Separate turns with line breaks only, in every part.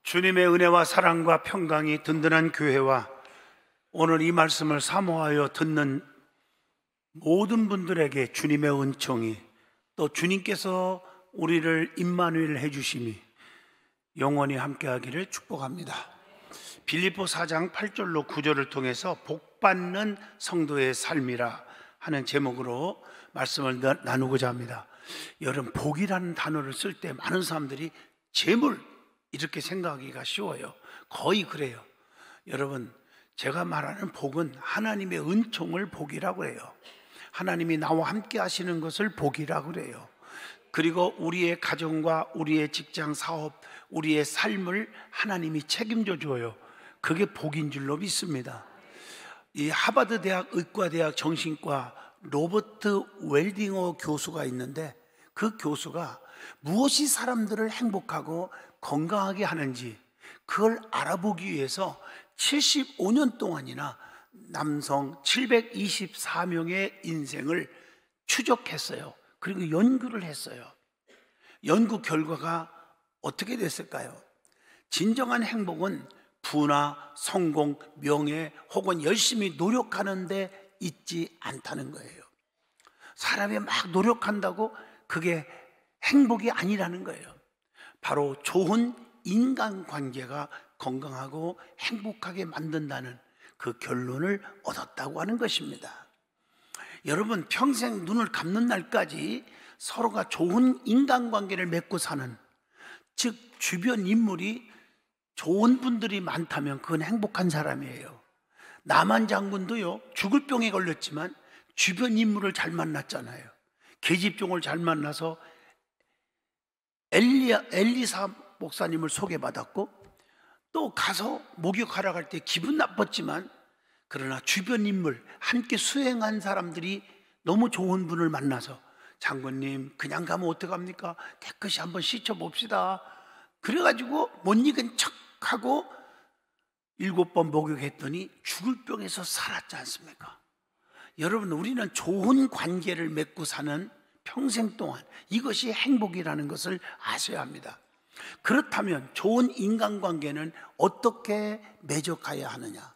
주님의 은혜와 사랑과 평강이 든든한 교회와 오늘 이 말씀을 사모하여 듣는 모든 분들에게 주님의 은총이, 또 주님께서 우리를 임마누엘 해주심이 영원히 함께하기를 축복합니다. 빌립보 4장 8절로 9절을 통해서 복받는 성도의 삶이라 하는 제목으로 말씀을 나누고자 합니다. 여러분, 복이라는 단어를 쓸 때 많은 사람들이 재물 이렇게 생각하기가 쉬워요. 거의 그래요. 여러분, 제가 말하는 복은 하나님의 은총을 복이라고 해요. 하나님이 나와 함께 하시는 것을 복이라고 그래요. 그리고 우리의 가정과 우리의 직장, 사업, 우리의 삶을 하나님이 책임져 줘요. 그게 복인 줄로 믿습니다. 이 하버드 대학 의과대학 정신과 로버트 웰딩어 교수가 있는데, 그 교수가 무엇이 사람들을 행복하고 건강하게 하는지 그걸 알아보기 위해서 75년 동안이나 남성 724명의 인생을 추적했어요. 그리고 연구를 했어요. 연구 결과가 어떻게 됐을까요? 진정한 행복은 부나 성공, 명예 혹은 열심히 노력하는 데 있지 않다는 거예요. 사람이 막 노력한다고 그게 행복이 아니라는 거예요. 바로 좋은 인간관계가 건강하고 행복하게 만든다는 그 결론을 얻었다고 하는 것입니다. 여러분, 평생 눈을 감는 날까지 서로가 좋은 인간관계를 맺고 사는, 즉 주변 인물이 좋은 분들이 많다면 그건 행복한 사람이에요. 남한 장군도요, 죽을 병에 걸렸지만 주변 인물을 잘 만났잖아요. 계집종을 잘 만나서 엘리사 목사님을 소개받았고, 또 가서 목욕하러 갈 때 기분 나빴지만 그러나 주변 인물, 함께 수행한 사람들이 너무 좋은 분을 만나서 장군님 그냥 가면 어떡합니까? 깨끗이 한번 씻어봅시다. 그래가지고 못 익은 척하고 7번 목욕했더니 죽을 병에서 살았지 않습니까? 여러분, 우리는 좋은 관계를 맺고 사는 평생 동안, 이것이 행복이라는 것을 아셔야 합니다. 그렇다면 좋은 인간관계는 어떻게 맺어 가야 하느냐?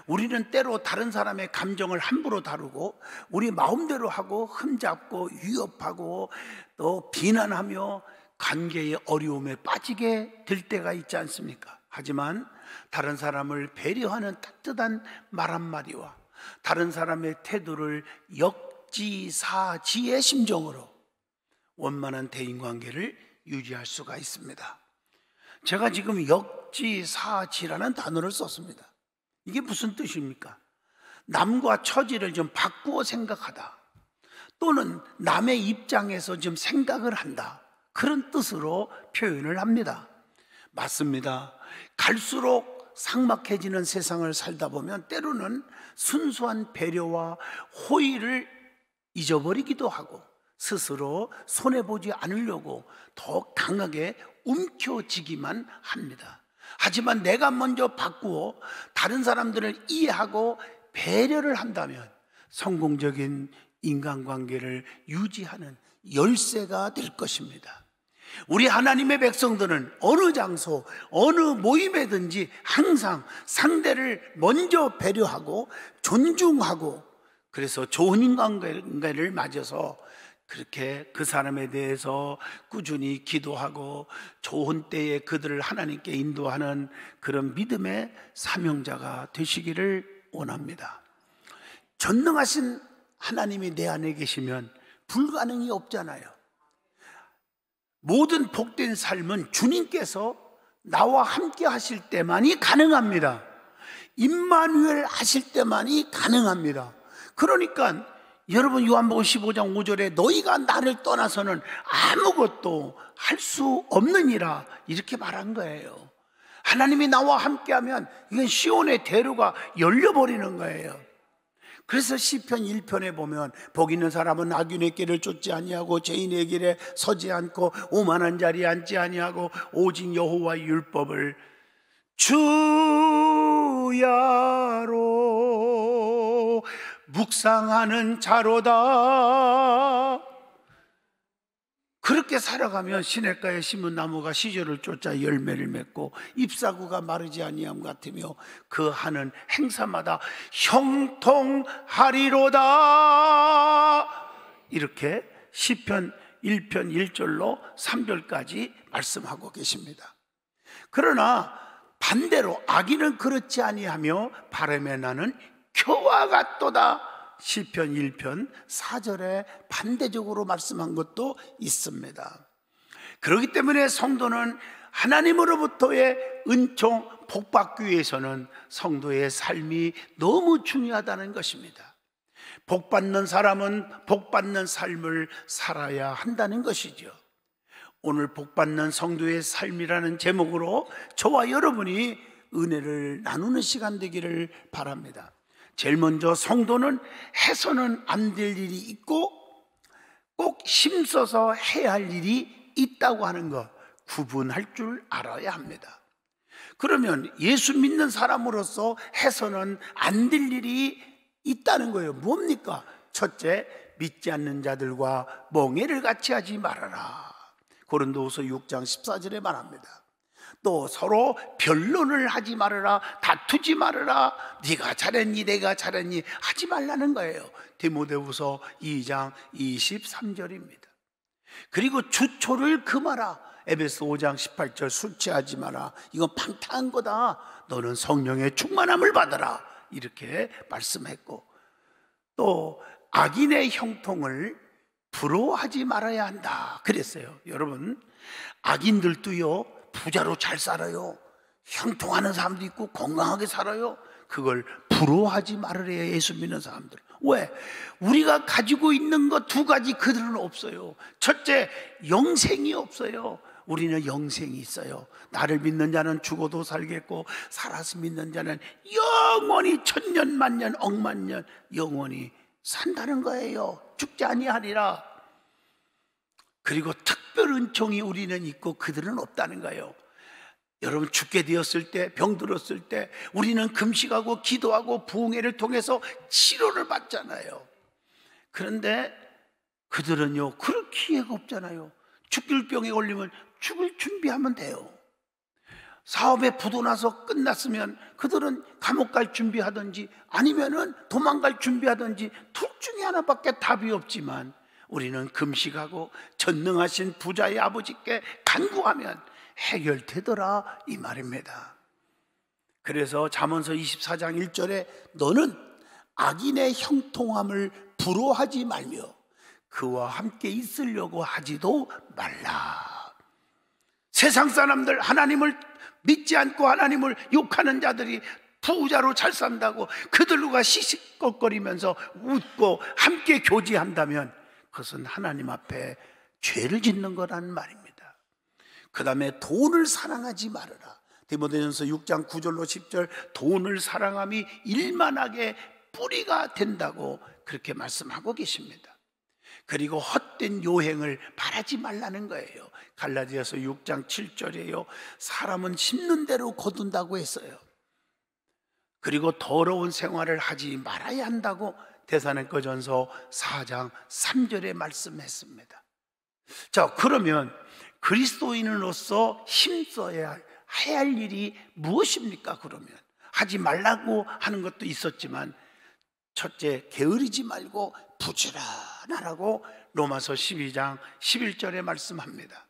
우리는 때로 다른 사람의 감정을 함부로 다루고 우리 마음대로 하고 흠잡고 위협하고 또 비난하며 관계의 어려움에 빠지게 될 때가 있지 않습니까? 하지만 다른 사람을 배려하는 따뜻한 말 한마디와 다른 사람의 태도를 역지사지의 심정으로 원만한 대인관계를 유지할 수가 있습니다. 제가 지금 역지사지라는 단어를 썼습니다. 이게 무슨 뜻입니까? 남과 처지를 좀 바꾸어 생각하다, 또는 남의 입장에서 좀 생각을 한다, 그런 뜻으로 표현을 합니다. 맞습니다. 갈수록 삭막해지는 세상을 살다 보면 때로는 순수한 배려와 호의를 잊어버리기도 하고 스스로 손해보지 않으려고 더 강하게 움켜쥐기만 합니다. 하지만 내가 먼저 바꾸어 다른 사람들을 이해하고 배려를 한다면 성공적인 인간관계를 유지하는 열쇠가 될 것입니다. 우리 하나님의 백성들은 어느 장소, 어느 모임에든지 항상 상대를 먼저 배려하고 존중하고, 그래서 좋은 인간관계를 맺어서 그렇게 그 사람에 대해서 꾸준히 기도하고 좋은 때에 그들을 하나님께 인도하는 그런 믿음의 사명자가 되시기를 원합니다. 전능하신 하나님이 내 안에 계시면 불가능이 없잖아요. 모든 복된 삶은 주님께서 나와 함께 하실 때만이 가능합니다. 임마누엘 하실 때만이 가능합니다. 그러니까 여러분, 요한복음 15장 5절에 너희가 나를 떠나서는 아무것도 할 수 없느니라, 이렇게 말한 거예요. 하나님이 나와 함께하면 이건 시온의 대로가 열려버리는 거예요. 그래서 시편 1편에 보면 복 있는 사람은 악인의 길을 쫓지 아니하고 죄인의 길에 서지 않고 오만한 자리에 앉지 아니하고 오직 여호와의 율법을 주야로 묵상하는 자로다. 그렇게 살아가면 시냇가에 심은 나무가 시절을 쫓아 열매를 맺고 잎사구가 마르지 아니함 같으며 그 하는 행사마다 형통하리로다. 이렇게 시편 1편 1절로 3절까지 말씀하고 계십니다. 그러나 반대로 악인은 그렇지 아니하며 바람에 나는 겨와 같도다. 시편 1편 4절에 반대적으로 말씀한 것도 있습니다. 그렇기 때문에 성도는 하나님으로부터의 은총, 복받기 위해서는 성도의 삶이 너무 중요하다는 것입니다. 복받는 사람은 복받는 삶을 살아야 한다는 것이죠. 오늘 복받는 성도의 삶이라는 제목으로 저와 여러분이 은혜를 나누는 시간 되기를 바랍니다. 제일 먼저 성도는 해서는 안 될 일이 있고 꼭 힘써서 해야 할 일이 있다고 하는 것, 구분할 줄 알아야 합니다. 그러면 예수 믿는 사람으로서 해서는 안 될 일이 있다는 거예요. 뭡니까? 첫째, 믿지 않는 자들과 멍해를 같이 하지 말아라. 고린도후서 6장 14절에 말합니다. 또 서로 변론을 하지 말아라. 다투지 말아라. 네가 잘했니 내가 잘했니 하지 말라는 거예요. 디모데후서 2장 23절입니다. 그리고 주초를 금하라. 에베소 5장 18절 술 취하지 마라. 이건 방탕한 거다. 너는 성령의 충만함을 받아라. 이렇게 말씀했고, 또 악인의 형통을 부러워하지 말아야 한다 그랬어요. 여러분, 악인들도요 부자로 잘 살아요. 형통하는 사람도 있고 건강하게 살아요. 그걸 부러워하지 말으래요, 예수 믿는 사람들. 왜? 우리가 가지고 있는 것 두 가지 그들은 없어요. 첫째, 영생이 없어요. 우리는 영생이 있어요. 나를 믿는 자는 죽어도 살겠고 살아서 믿는 자는 영원히 천년 만년 억만년 영원히 산다는 거예요. 죽지 아니하리라. 그리고 특별 은총이 우리는 있고 그들은 없다는 거예요. 여러분, 죽게 되었을 때, 병들었을 때 우리는 금식하고 기도하고 부흥회를 통해서 치료를 받잖아요. 그런데 그들은요 그럴 기회가 없잖아요. 죽을 병에 걸리면 죽을 준비하면 돼요. 사업에 부도나서 끝났으면 그들은 감옥 갈 준비하든지 아니면은 도망갈 준비하든지 둘 중에 하나밖에 답이 없지만 우리는 금식하고 전능하신 부자의 아버지께 간구하면 해결되더라 이 말입니다. 그래서 잠언서 24장 1절에 너는 악인의 형통함을 부러워하지 말며 그와 함께 있으려고 하지도 말라. 세상 사람들, 하나님을 믿지 않고 하나님을 욕하는 자들이 부자로 잘 산다고 그들과 시시껄거리면서 웃고 함께 교제한다면 그것은 하나님 앞에 죄를 짓는 거라는 말입니다. 그 다음에 돈을 사랑하지 말아라. 디모데전서 6장 9절로 10절, 돈을 사랑함이 일만하게 뿌리가 된다고 그렇게 말씀하고 계십니다. 그리고 헛된 요행을 바라지 말라는 거예요. 갈라디아서 6장 7절에요 사람은 심는 대로 거둔다고 했어요. 그리고 더러운 생활을 하지 말아야 한다고 데살로니가전서 4장 3절에 말씀했습니다. 자, 그러면 그리스도인으로서 힘써야 해야 할 일이 무엇입니까? 그러면 하지 말라고 하는 것도 있었지만 첫째, 게으르지 말고 부지런하라고 로마서 12장 11절에 말씀합니다.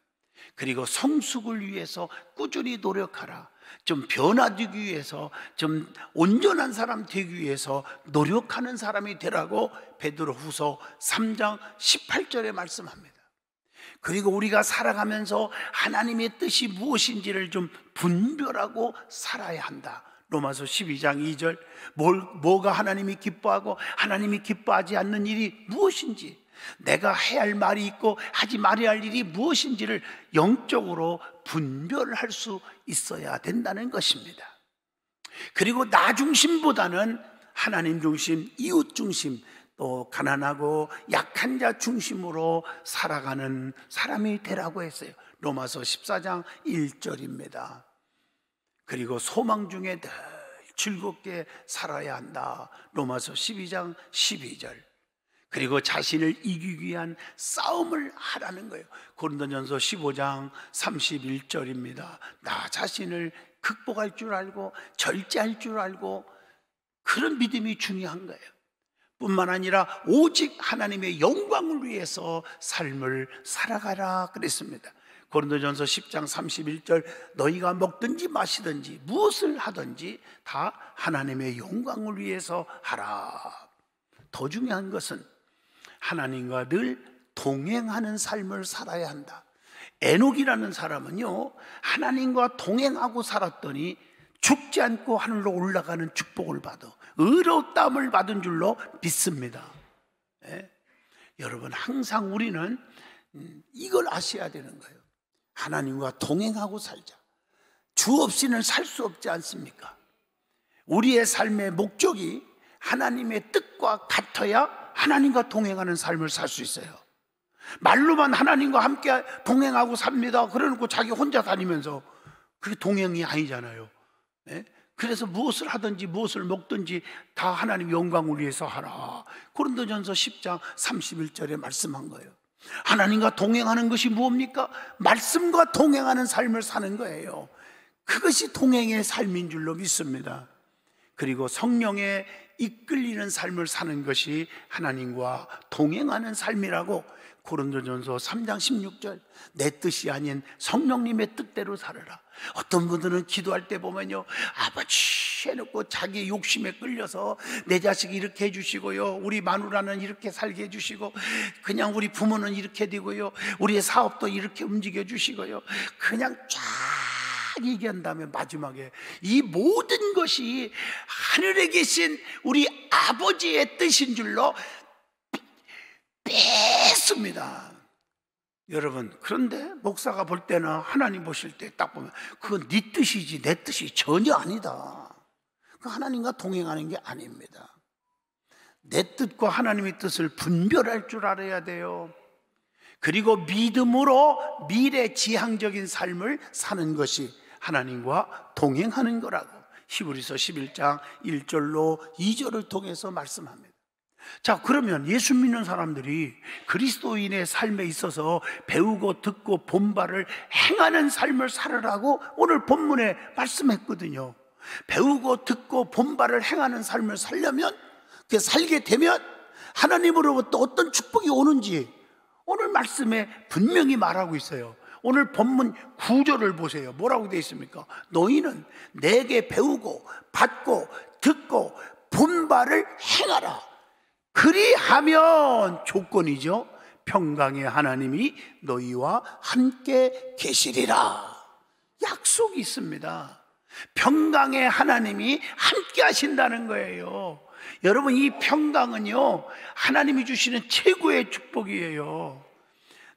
그리고 성숙을 위해서 꾸준히 노력하라. 좀 변화되기 위해서, 좀 온전한 사람 되기 위해서 노력하는 사람이 되라고 베드로후서 3장 18절에 말씀합니다. 그리고 우리가 살아가면서 하나님의 뜻이 무엇인지를 좀 분별하고 살아야 한다. 로마서 12장 2절, 뭐가 하나님이 기뻐하고 하나님이 기뻐하지 않는 일이 무엇인지, 내가 해야 할 말이 있고 하지 말아야 할 일이 무엇인지를 영적으로 분별할 수 있어야 된다는 것입니다. 그리고 나 중심보다는 하나님 중심, 이웃 중심, 또 가난하고 약한 자 중심으로 살아가는 사람이 되라고 했어요. 로마서 14장 1절입니다. 그리고 소망 중에 늘 즐겁게 살아야 한다. 로마서 12장 12절. 그리고 자신을 이기기 위한 싸움을 하라는 거예요. 고린도전서 15장 31절입니다. 나 자신을 극복할 줄 알고 절제할 줄 알고, 그런 믿음이 중요한 거예요. 뿐만 아니라 오직 하나님의 영광을 위해서 삶을 살아가라 그랬습니다. 고린도전서 10장 31절, 너희가 먹든지 마시든지 무엇을 하든지 다 하나님의 영광을 위해서 하라. 더 중요한 것은 하나님과 늘 동행하는 삶을 살아야 한다. 에녹이라는 사람은요, 하나님과 동행하고 살았더니 죽지 않고 하늘로 올라가는 축복을 받아 의롭다함을 받은 줄로 믿습니다. 예? 여러분, 항상 우리는 이걸 아셔야 되는 거예요. 하나님과 동행하고 살자. 주 없이는 살 수 없지 않습니까? 우리의 삶의 목적이 하나님의 뜻과 같아야 하나님과 동행하는 삶을 살 수 있어요. 말로만 하나님과 함께 동행하고 삽니다 그래놓고 자기 혼자 다니면서, 그게 동행이 아니잖아요. 네? 그래서 무엇을 하든지 무엇을 먹든지 다 하나님 영광을 위해서 하라. 고린도전서 10장 31절에 말씀한 거예요. 하나님과 동행하는 것이 무엇입니까? 말씀과 동행하는 삶을 사는 거예요. 그것이 동행의 삶인 줄로 믿습니다. 그리고 성령에 이끌리는 삶을 사는 것이 하나님과 동행하는 삶이라고 고린도전서 3장 16절, 내 뜻이 아닌 성령님의 뜻대로 살아라. 어떤 분들은 기도할 때 보면요, 아버지 해놓고 자기 욕심에 끌려서 내 자식이 이렇게 해주시고요, 우리 마누라는 이렇게 살게 해주시고, 그냥 우리 부모는 이렇게 되고요, 우리의 사업도 이렇게 움직여 주시고요, 그냥 쫙 얘기한 다음에 마지막에 이 모든 것이 하늘에 계신 우리 아버지의 뜻인 줄로 뺐습니다. 여러분, 그런데 목사가 볼 때는, 하나님 보실 때 딱 보면 그건 네 뜻이지 내 뜻이 전혀 아니다. 그 하나님과 동행하는 게 아닙니다. 내 뜻과 하나님의 뜻을 분별할 줄 알아야 돼요. 그리고 믿음으로 미래지향적인 삶을 사는 것이 하나님과 동행하는 거라고 히브리서 11장 1절로 2절을 통해서 말씀합니다. 자, 그러면 예수 믿는 사람들이 그리스도인의 삶에 있어서 배우고 듣고 본바를 행하는 삶을 살으라고 오늘 본문에 말씀했거든요. 배우고 듣고 본바를 행하는 삶을 살려면, 그 살게 되면 하나님으로부터 어떤 축복이 오는지 오늘 말씀에 분명히 말하고 있어요. 오늘 본문 9절을 보세요. 뭐라고 되어 있습니까? 너희는 내게 배우고 받고 듣고 본바를 행하라. 그리하면, 조건이죠, 평강의 하나님이 너희와 함께 계시리라. 약속이 있습니다. 평강의 하나님이 함께 하신다는 거예요. 여러분, 이 평강은요, 하나님이 주시는 최고의 축복이에요.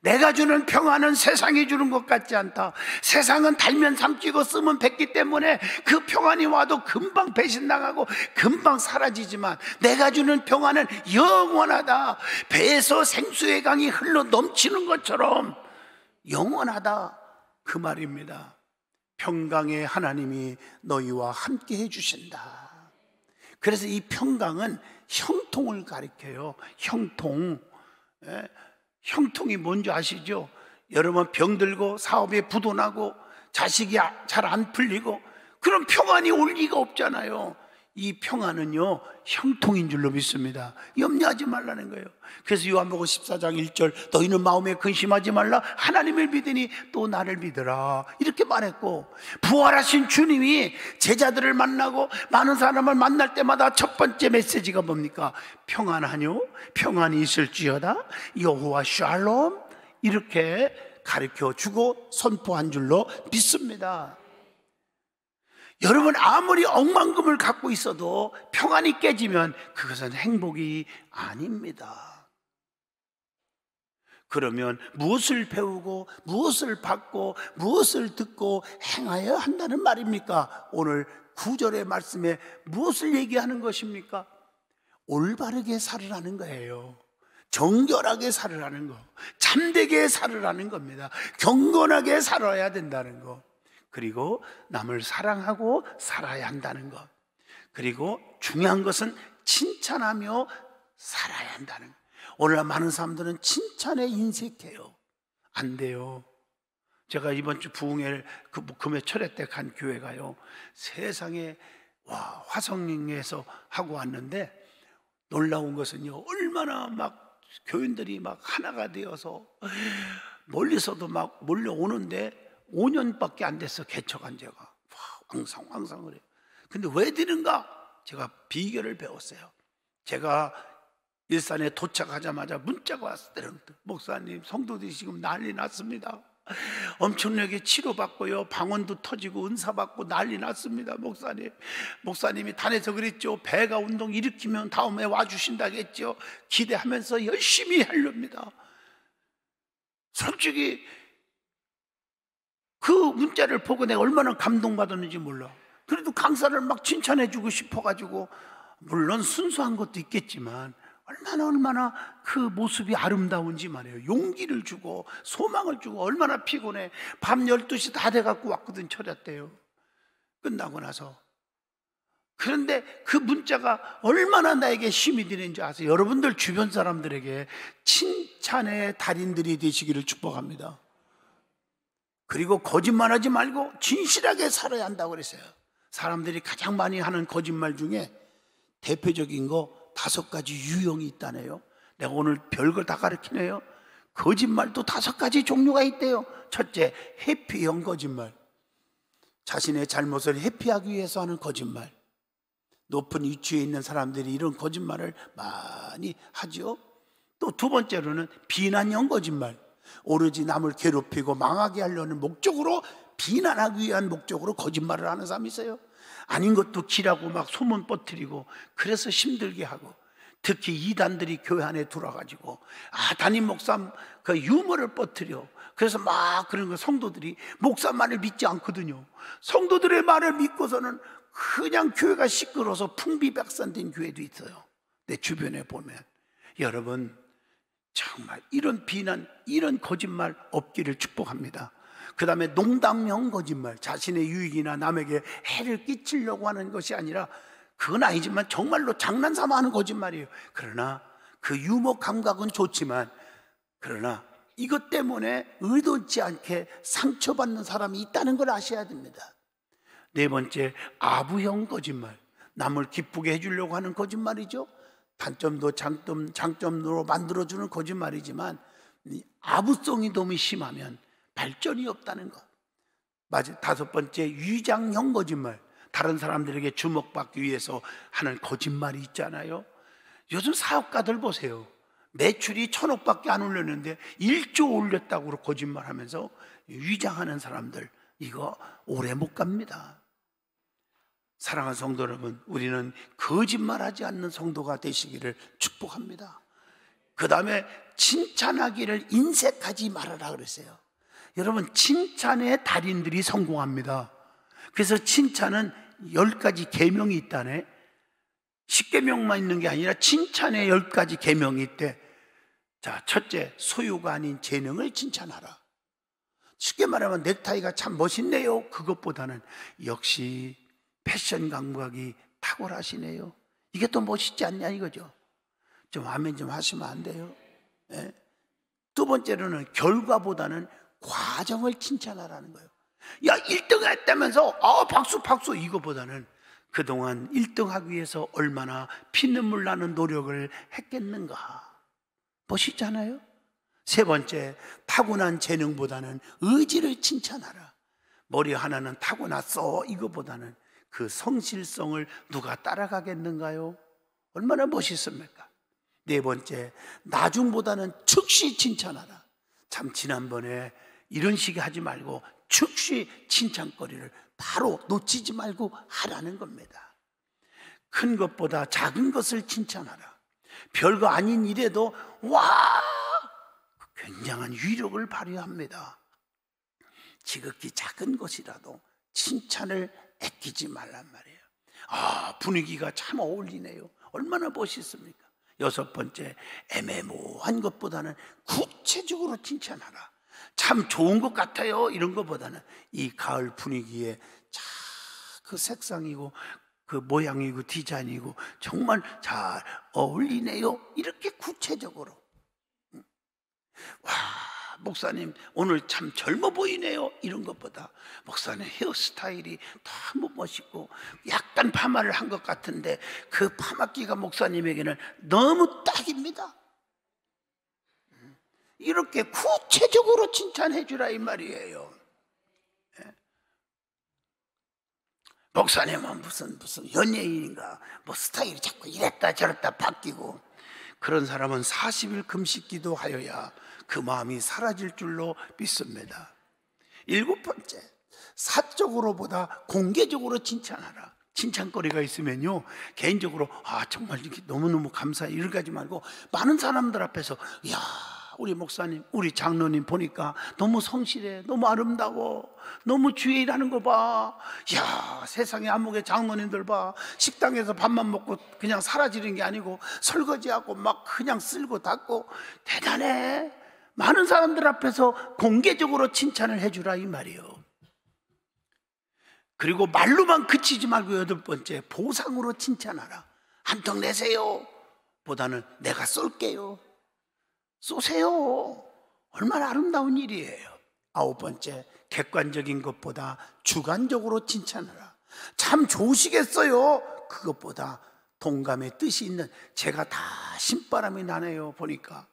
내가 주는 평안은 세상이 주는 것 같지 않다. 세상은 달면 삼키고 쓰면 뱉기 때문에 그 평안이 와도 금방 배신당하고 금방 사라지지만, 내가 주는 평안은 영원하다. 배에서 생수의 강이 흘러 넘치는 것처럼 영원하다, 그 말입니다. 평강의 하나님이 너희와 함께 해주신다. 그래서 이 평강은 형통을 가리켜요. 형통. 형통이 뭔지 아시죠? 여러분, 병들고 사업에 부도나고 자식이 잘 안 풀리고, 그런 평안이 올 리가 없잖아요. 이 평안은요, 형통인 줄로 믿습니다. 염려하지 말라는 거예요. 그래서 요한복음 14장 1절, 너희는 마음에 근심하지 말라. 하나님을 믿으니 또 나를 믿으라. 이렇게 말했고, 부활하신 주님이 제자들을 만나고 많은 사람을 만날 때마다 첫 번째 메시지가 뭡니까? 평안하뇨? 평안이 있을지어다. 여호와 샬롬. 이렇게 가르쳐 주고 선포한 줄로 믿습니다. 여러분, 아무리 억만금을 갖고 있어도 평안이 깨지면 그것은 행복이 아닙니다. 그러면 무엇을 배우고 무엇을 받고 무엇을 듣고 행하여야 한다는 말입니까? 오늘 9절의 말씀에 무엇을 얘기하는 것입니까? 올바르게 살으라는 거예요. 정결하게 살으라는 거, 참되게 살으라는 겁니다. 경건하게 살아야 된다는 거, 그리고 남을 사랑하고 살아야 한다는 것. 그리고 중요한 것은 칭찬하며 살아야 한다는 거예요. 오늘날 많은 사람들은 칭찬에 인색해요. 안 돼요. 제가 이번 주 부흥회 금요 철회 때 간 교회가요, 세상에 화성에서 하고 왔는데 놀라운 것은요, 얼마나 막 교인들이 막 하나가 되어서 멀리서도 막 몰려오는데 5년밖에 안 됐어. 개척한 지가 왕성왕성 그래요. 근데 왜 되는가? 제가 비결을 배웠어요. 제가 일산에 도착하자마자 문자가 왔을 때는, 목사님, 성도들이 지금 난리 났습니다. 엄청나게 치료받고요, 방언도 터지고 은사받고 난리 났습니다. 목사님이 단에서 그랬죠. 배가 운동 일으키면 다음에 와주신다겠죠. 기대하면서 열심히 하렵니다. 솔직히 그 문자를 보고 내가 얼마나 감동받았는지 몰라. 그래도 강사를 막 칭찬해주고 싶어가지고, 물론 순수한 것도 있겠지만 얼마나 그 모습이 아름다운지 말이에요. 용기를 주고 소망을 주고. 얼마나 피곤해. 밤 12시 다 돼갖고 왔거든, 철야 때요. 끝나고 나서. 그런데 그 문자가 얼마나 나에게 힘이 되는지 아세요? 여러분들 주변 사람들에게 칭찬의 달인들이 되시기를 축복합니다. 그리고 거짓말하지 말고 진실하게 살아야 한다고 그랬어요. 사람들이 가장 많이 하는 거짓말 중에 대표적인 거 5가지 유형이 있다네요. 내가 오늘 별걸 다 가르치네요. 거짓말도 5가지 종류가 있대요. 첫째, 회피형 거짓말. 자신의 잘못을 회피하기 위해서 하는 거짓말. 높은 위치에 있는 사람들이 이런 거짓말을 많이 하죠. 또 2번째로는 비난형 거짓말. 오로지 남을 괴롭히고 망하게 하려는 목적으로, 비난하기 위한 목적으로 거짓말을 하는 사람이 있어요. 아닌 것도 기라고 막 소문 퍼뜨리고, 그래서 힘들게 하고. 특히 이단들이 교회 안에 들어와가지고 담임 목사 그 유머를 퍼뜨려. 그래서 막 그런 거, 성도들이 목사 말을 믿지 않거든요. 성도들의 말을 믿고서는 그냥 교회가 시끄러워서 풍비박산된 교회도 있어요. 내 주변에 보면. 여러분, 정말 이런 비난, 이런 거짓말 없기를 축복합니다. 그 다음에 농담형 거짓말. 자신의 유익이나 남에게 해를 끼치려고 하는 것이 아니라, 그건 아니지만 정말로 장난삼아 하는 거짓말이에요. 그러나 그 유머 감각은 좋지만, 그러나 이것 때문에 의도치 않게 상처받는 사람이 있다는 걸 아셔야 됩니다. 4번째, 아부형 거짓말. 남을 기쁘게 해주려고 하는 거짓말이죠. 단점도 장점으로 만들어주는 거짓말이지만 아부성이 너무 심하면 발전이 없다는 것. 5번째, 위장형 거짓말. 다른 사람들에게 주목받기 위해서 하는 거짓말이 있잖아요. 요즘 사업가들 보세요. 매출이 1,000억밖에 안 올렸는데 1조 올렸다고 거짓말하면서 위장하는 사람들, 이거 오래 못 갑니다. 사랑하는 성도 여러분, 우리는 거짓말하지 않는 성도가 되시기를 축복합니다. 그 다음에 칭찬하기를 인색하지 말아라 그랬어요. 여러분, 칭찬의 달인들이 성공합니다. 그래서 칭찬은 10가지 계명이 있다네. 10계명만 있는 게 아니라 칭찬에 10가지 계명이 있대. 자, 첫째, 소유가 아닌 재능을 칭찬하라. 쉽게 말하면 넥타이가 참 멋있네요. 그것보다는 역시 패션 감각이 탁월하시네요. 이게 또 멋있지 않냐 이거죠. 좀 아멘 좀 하시면 안 돼요? 네. 2번째로는 결과보다는 과정을 칭찬하라는 거예요. 야, 1등 했다면서 박수 이거보다는 그동안 1등 하기 위해서 얼마나 피눈물 나는 노력을 했겠는가. 멋있잖아요. 3번째, 타고난 재능보다는 의지를 칭찬하라. 머리 하나는 타고났어 이거보다는 그 성실성을 누가 따라가겠는가요? 얼마나 멋있습니까? 4번째, 나중보다는 즉시 칭찬하라. 참, 지난번에 이런 식의 하지 말고 즉시 칭찬거리를 바로 놓치지 말고 하라는 겁니다. 큰 것보다 작은 것을 칭찬하라. 별거 아닌 일에도 굉장한 위력을 발휘합니다. 지극히 작은 것이라도 칭찬을 아끼지 말란 말이에요. 분위기가 참 어울리네요. 얼마나 멋있습니까? 6번째, 애매모호한 것보다는 구체적으로 칭찬하라. 참 좋은 것 같아요 이런 것보다는 이 가을 분위기에 참 그 색상이고 그 모양이고 디자인이고 정말 잘 어울리네요. 이렇게 구체적으로. 와, 목사님 오늘 참 젊어 보이네요. 이런 것보다 목사님 헤어스타일이 너무 멋있고 약간 파마를 한 것 같은데 그 파마기가 목사님에게는 너무 딱입니다. 이렇게 구체적으로 칭찬해 주라 이 말이에요. 목사님은 무슨 연예인인가 뭐 스타일이 자꾸 이랬다 저랬다 바뀌고, 그런 사람은 40일 금식 기도하여야 그 마음이 사라질 줄로 믿습니다. 7번째, 사적으로보다 공개적으로 칭찬하라. 칭찬거리가 있으면요 개인적으로 정말 너무너무 감사해 이렇게 하지 말고 많은 사람들 앞에서 야 우리 목사님, 우리 장로님 보니까 너무 성실해, 너무 아름다워, 너무 주의 일하는 거 봐. 야, 세상에 안목의 장로님들 봐. 식당에서 밥만 먹고 그냥 사라지는 게 아니고 설거지하고 막 그냥 쓸고 닦고 대단해. 많은 사람들 앞에서 공개적으로 칭찬을 해주라 이 말이에요. 그리고 말로만 그치지 말고 8번째, 보상으로 칭찬하라. 한 턱 내세요 보다는 내가 쏠게요. 쏘세요. 얼마나 아름다운 일이에요. 9번째, 객관적인 것보다 주관적으로 칭찬하라. 참 좋으시겠어요. 그것보다 동감의 뜻이 있는 제가 다 신바람이 나네요 보니까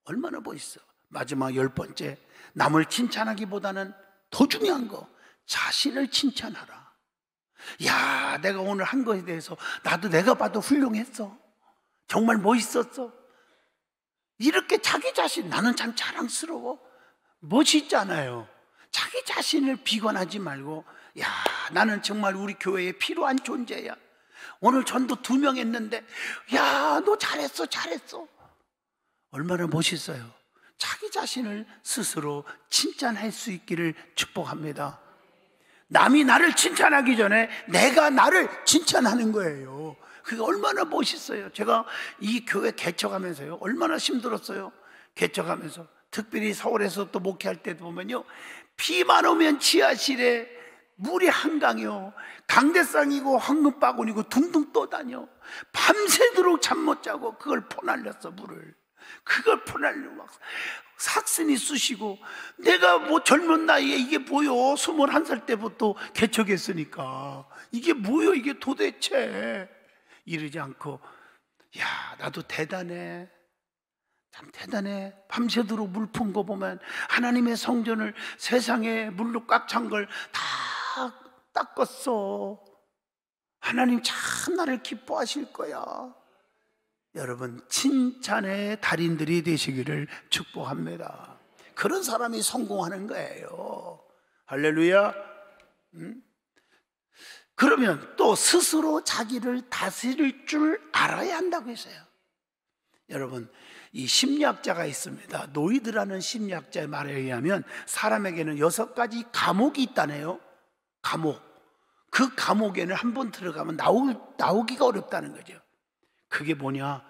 얼마나 멋있어. 마지막 10번째, 남을 칭찬하기보다는 더 중요한 거, 자신을 칭찬하라. 야, 내가 오늘 한 것에 대해서 나도 내가 봐도 훌륭했어. 정말 멋있었어. 이렇게 자기 자신, 나는 참 자랑스러워, 멋있잖아요. 자기 자신을 비관하지 말고 야, 나는 정말 우리 교회에 필요한 존재야. 오늘 전도 2명 했는데 야, 너 잘했어 잘했어. 얼마나 멋있어요. 자기 자신을 스스로 칭찬할 수 있기를 축복합니다. 남이 나를 칭찬하기 전에 내가 나를 칭찬하는 거예요. 그게 얼마나 멋있어요. 제가 이 교회 개척하면서요 얼마나 힘들었어요. 개척하면서 특별히 서울에서 또 목회할 때도 보면요, 비만 오면 지하실에 물이 한강이요, 강대상이고 황금바구니고 둥둥 떠다녀. 밤새도록 잠 못 자고 그걸 퍼날렸어. 물을 그걸 퍼날려 막 삭신이 쑤시고, 내가 뭐 젊은 나이에 이게 뭐요, 21살 때부터 개척했으니까 이게 뭐요 이게 도대체, 이러지 않고 야, 나도 대단해, 참 대단해. 밤새도록 물 푼 거 보면 하나님의 성전을 세상에 물로 꽉 찬 걸 다 닦았어. 하나님 참 나를 기뻐하실 거야. 여러분, 칭찬의 달인들이 되시기를 축복합니다. 그런 사람이 성공하는 거예요. 할렐루야. 그러면 또 스스로 자기를 다스릴 줄 알아야 한다고 했어요. 여러분, 이 심리학자가 있습니다. 노이드라는 심리학자의 말에 의하면 사람에게는 6가지 감옥이 있다네요. 감옥. 그 감옥에는 한번 들어가면 나오기가 어렵다는 거죠. 그게 뭐냐,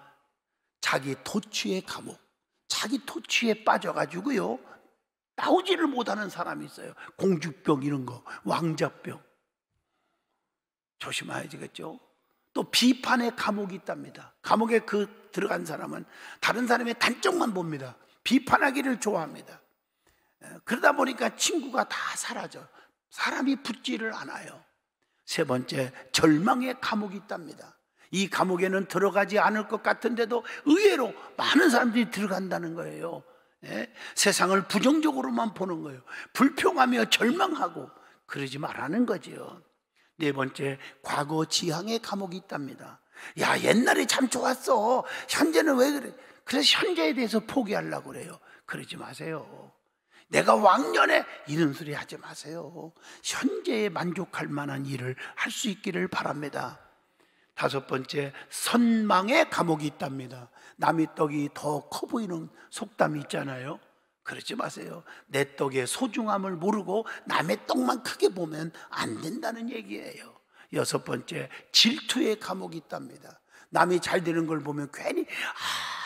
자기 토취의 감옥. 자기 토취에 빠져가지고요 나오지를 못하는 사람이 있어요. 공주병 이런 거, 왕자병. 조심해야겠죠. 또 비판의 감옥이 있답니다. 감옥에 들어간 사람은 다른 사람의 단점만 봅니다. 비판하기를 좋아합니다. 그러다 보니까 친구가 다 사라져. 사람이 붙지를 않아요. 3번째, 절망의 감옥이 있답니다. 이 감옥에는 들어가지 않을 것 같은데도 의외로 많은 사람들이 들어간다는 거예요. 세상을 부정적으로만 보는 거예요. 불평하며 절망하고 그러지 말라는 거죠. 4번째, 과거 지향의 감옥이 있답니다. 야, 옛날에 참 좋았어. 현재는 왜 그래? 그래서 현재에 대해서 포기하려고 그래요. 그러지 마세요. 내가 왕년에 이런 소리 하지 마세요. 현재에 만족할 만한 일을 할 수 있기를 바랍니다. 5번째, 선망의 감옥이 있답니다. 남의 떡이 더 커 보이는 속담이 있잖아요. 그러지 마세요. 내 떡의 소중함을 모르고 남의 떡만 크게 보면 안 된다는 얘기예요. 6번째, 질투의 감옥이 있답니다. 남이 잘 되는 걸 보면 괜히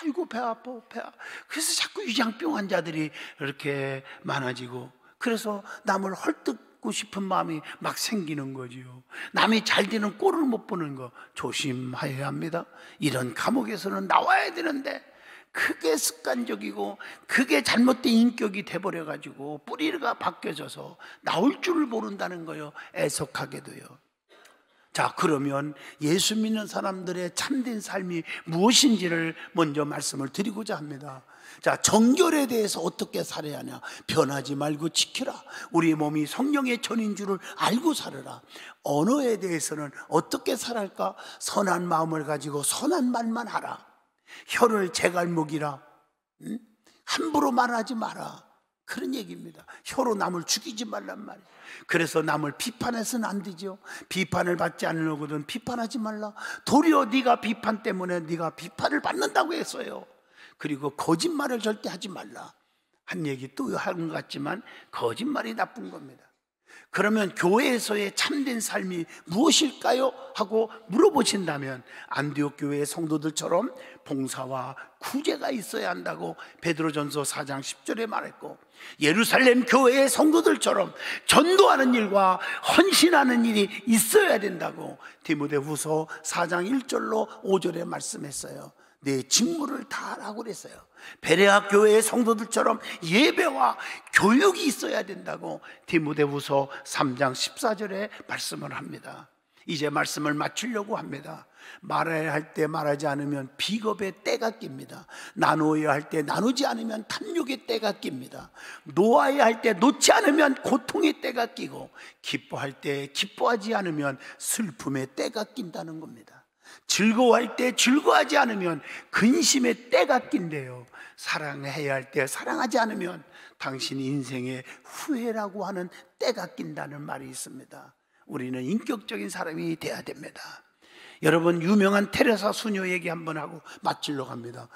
아이고 배 아파 배 아파. 그래서 자꾸 위장병 환자들이 이렇게 많아지고, 그래서 남을 헐떡 묻고 싶은 마음이 막 생기는 거지요. 남이 잘 되는 꼴을 못 보는 거 조심해야 합니다. 이런 감옥에서는 나와야 되는데 그게 습관적이고 그게 잘못된 인격이 돼버려가지고 뿌리가 바뀌어져서 나올 줄을 모른다는 거요. 애석하게도요. 자, 그러면 예수 믿는 사람들의 참된 삶이 무엇인지를 먼저 말씀을 드리고자 합니다. 자, 정결에 대해서 어떻게 살아야 하냐? 변하지 말고 지키라. 우리 몸이 성령의 전인 줄을 알고 살아라. 언어에 대해서는 어떻게 살아할까? 선한 마음을 가지고 선한 말만 하라. 혀를 제갈목이라. 함부로 말하지 마라. 그런 얘기입니다. 혀로 남을 죽이지 말란 말이에요. 그래서 남을 비판해서는 안 되죠. 비판을 받지 않으려거든 비판하지 말라. 도리어 네가 비판 때문에 네가 비판을 받는다고 했어요. 그리고 거짓말을 절대 하지 말라. 한 얘기 또 하는 것 같지만 거짓말이 나쁜 겁니다. 그러면 교회에서의 참된 삶이 무엇일까요? 하고 물어보신다면 안디옥 교회의 성도들처럼 봉사와 구제가 있어야 한다고 베드로전서 4장 10절에 말했고, 예루살렘 교회의 성도들처럼 전도하는 일과 헌신하는 일이 있어야 된다고 디모데후서 4장 1절로 5절에 말씀했어요. 내 직무를 다 하라고 그랬어요. 베레아 교회의 성도들처럼 예배와 교육이 있어야 된다고 디모데후서 3장 14절에 말씀을 합니다. 이제 말씀을 마치려고 합니다. 말해야 할 때 말하지 않으면 비겁의 때가 낍니다. 나누어야 할 때 나누지 않으면 탐욕의 때가 낍니다. 놓아야 할 때 놓지 않으면 고통의 때가 끼고, 기뻐할 때 기뻐하지 않으면 슬픔의 때가 낀다는 겁니다. 즐거워할 때 즐거워하지 않으면 근심의 때가 낀대요. 사랑해야 할 때 사랑하지 않으면 당신 인생의 후회라고 하는 때가 낀다는 말이 있습니다. 우리는 인격적인 사람이 돼야 됩니다. 여러분, 유명한 테레사 수녀 얘기 한번 하고 마치려고 합니다.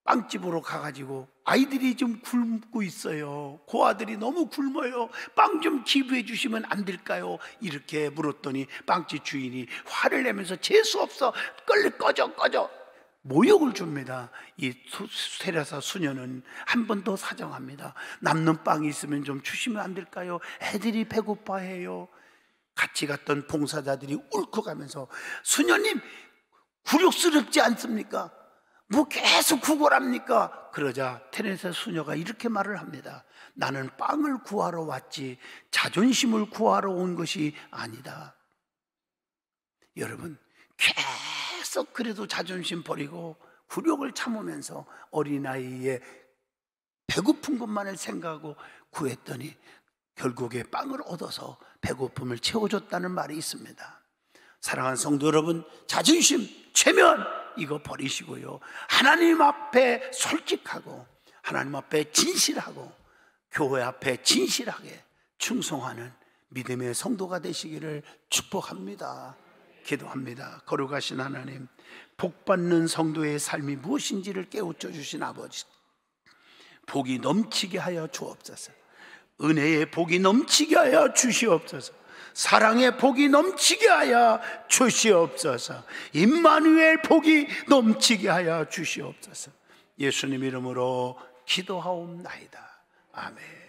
빵집으로 가가지고 아이들이 좀 굶고 있어요. 그 아들이 너무 굶어요. 빵 좀 기부해 주시면 안 될까요? 이렇게 물었더니 빵집 주인이 화를 내면서 재수없어, 꺼져 모욕을 줍니다. 이 테레사 수녀는 한 번 더 사정합니다. 남는 빵이 있으면 좀 주시면 안 될까요? 애들이 배고파해요. 같이 갔던 봉사자들이 울컥하면서, 수녀님 굴욕스럽지 않습니까? 뭐 계속 구걸합니까? 그러자 테레사 수녀가 이렇게 말을 합니다. 나는 빵을 구하러 왔지 자존심을 구하러 온 것이 아니다. 여러분, 계속 그래도 자존심 버리고 굴욕을 참으면서 어린아이의 배고픈 것만을 생각하고 구했더니 결국에 빵을 얻어서 배고픔을 채워줬다는 말이 있습니다. 사랑하는 성도 여러분, 자존심, 체면 이거 버리시고요, 하나님 앞에 솔직하고 하나님 앞에 진실하고 교회 앞에 진실하게 충성하는 믿음의 성도가 되시기를 축복합니다. 기도합니다. 거룩하신 하나님, 복받는 성도의 삶이 무엇인지를 깨우쳐 주신 아버지, 복이 넘치게 하여 주옵소서. 은혜의 복이 넘치게 하여 주시옵소서. 사랑의 복이 넘치게 하여 주시옵소서. 임마누엘 복이 넘치게 하여 주시옵소서. 예수님 이름으로 기도하옵나이다. 아멘.